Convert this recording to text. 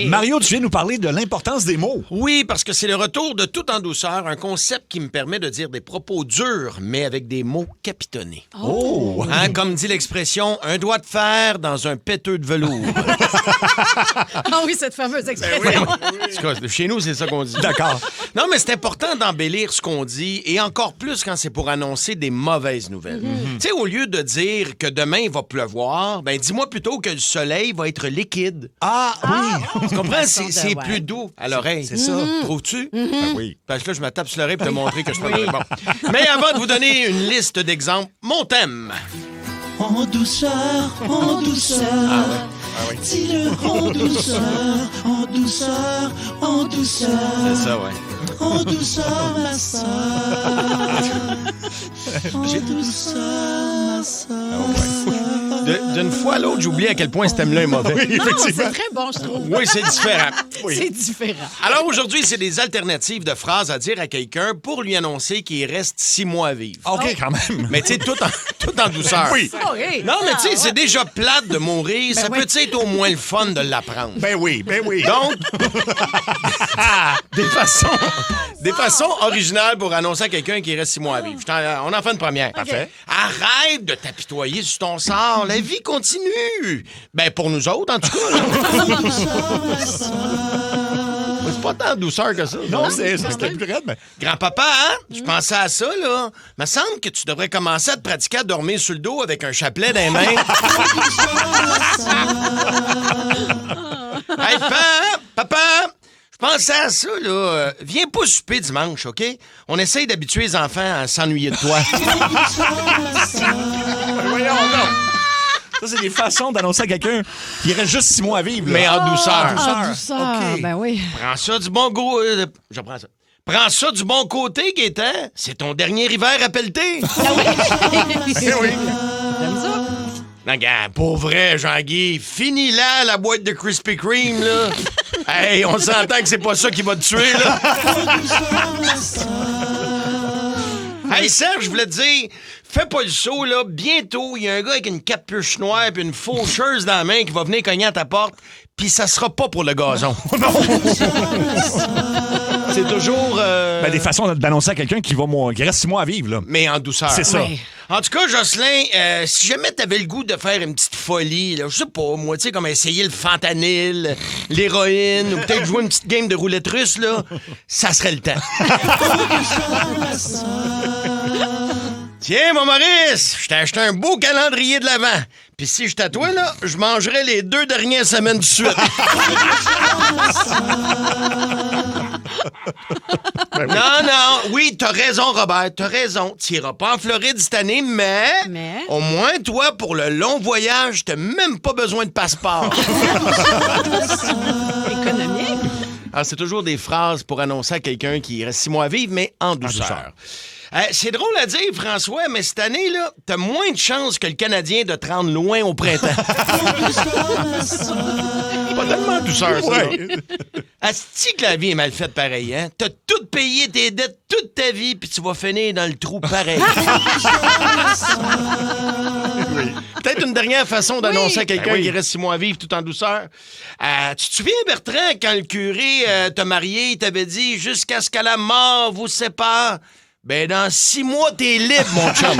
Mario, tu viens nous parler de l'importance des mots. Oui, parce que c'est le retour de Tout en douceur, un concept qui me permet de dire des propos durs, mais avec des mots capitonnés. Oh! Hein, comme dit l'expression, un doigt de fer dans un péteux de velours. Ah oui, cette fameuse expression. En tout cas, chez nous, c'est ça qu'on dit. D'accord. Non, mais c'est important d'embellir ce qu'on dit, et encore plus quand c'est pour annoncer des mauvaises nouvelles. Tu sais, au lieu de dire que demain, il va pleuvoir, ben dis-moi plutôt que le soleil va être liquide. Ah, oui. Tu comprends? C'est ouais. plus doux à l'oreille. C'est ça. Trouves-tu? Ben oui. Parce que là, je me tape sur l'oreille pour te montrer que je suis pas bon. Mais avant de vous donner une liste d'exemples, mon thème. En douceur, en douceur. Dis-le en douceur, en douceur, en douceur. C'est ça, ouais. En douceur, ma sœur. En douceur, ma sœur. D'une fois à l'autre, j'oublie à quel point ce thème-là est mauvais. Non, c'est très bon, je trouve. Oui, c'est différent. C'est différent. Alors aujourd'hui, c'est des alternatives de phrases à dire à quelqu'un pour lui annoncer qu'il reste 6 mois à vivre. OK, quand même. Mais tu sais, tout en douceur. Oui. OK. Non, mais tu sais, c'est déjà plate de mourir. Ça oui. peut être au moins le fun de l'apprendre. Ben oui, ben oui. Donc, des façons originales pour annoncer à quelqu'un qu'il reste 6 mois à vivre. On en fait une première. Parfait. Arrête de t'apitoyer sur ton sort. La vie continue. Ben, pour nous autres, en tout cas. C'est pas tant de douceur que ça. Non, c'était plus raide, mais... Grand-papa, hein? Je pensais à ça, là. Me semble que tu devrais commencer à te pratiquer à dormir sur le dos avec un chapelet dans les mains. Hey, papa! Je pensais à ça, là. Viens pas souper dimanche, OK? On essaye d'habituer les enfants à s'ennuyer de toi. Voyons, non. Ça, c'est des façons d'annoncer à quelqu'un qu'il reste juste 6 mois à vivre. là. Mais en douceur. En douceur. OK. Ben oui. Prends ça du bon goût. Je prends ça. Prends ça du bon côté, Gaétan. C'est ton dernier hiver à pelleter. oui. J'aime ça. Non, gars, pour vrai, Jean-Guy, finis là la boîte de Krispy Kreme, là. Hey, on s'entend que c'est pas ça qui va te tuer, là. Hey, Serge, je voulais te dire, fais pas le saut, là. Bientôt, il y a un gars avec une capuche noire et une faucheuse dans la main qui va venir cogner à ta porte, puis ça sera pas pour le gazon. C'est toujours... Ben, des façons d'annoncer à quelqu'un qu'il reste 6 mois à vivre, là. Mais en douceur. C'est ça. Oui. En tout cas, Jocelyn, si jamais t'avais le goût de faire une petite folie, là, je sais pas, moi, tu sais, comme essayer le fentanyl, l'héroïne, ou peut-être jouer une petite game de roulette russe, là, ça serait le temps. Tiens, mon Maurice, je t'ai acheté un beau calendrier de l'Avent. Puis si j'étais à toi, là, je mangerais les 2 dernières semaines de suite. Non, oui, t'as raison, Robert, t'as raison. T'iras pas en Floride cette année, mais... au moins, toi, pour le long voyage, t'as même pas besoin de passeport. Économique. Alors, c'est toujours des phrases pour annoncer à quelqu'un qui reste 6 mois à vivre, mais en douceur. C'est drôle à dire, François, mais cette année, là, t'as moins de chances que le Canadien de te rendre loin au printemps. Pas tellement de douceur, ça. Ouais. Asti que la vie est mal faite pareil, hein? T'as tout payé tes dettes toute ta vie, puis tu vas finir dans le trou pareil. Peut-être une dernière façon d'annoncer à quelqu'un qui reste 6 mois à vivre tout en douceur. Tu te souviens, Bertrand, quand le curé t'a marié, il t'avait dit « Jusqu'à ce qu'à la mort vous sépare », ben dans 6 mois, t'es libre, mon chum.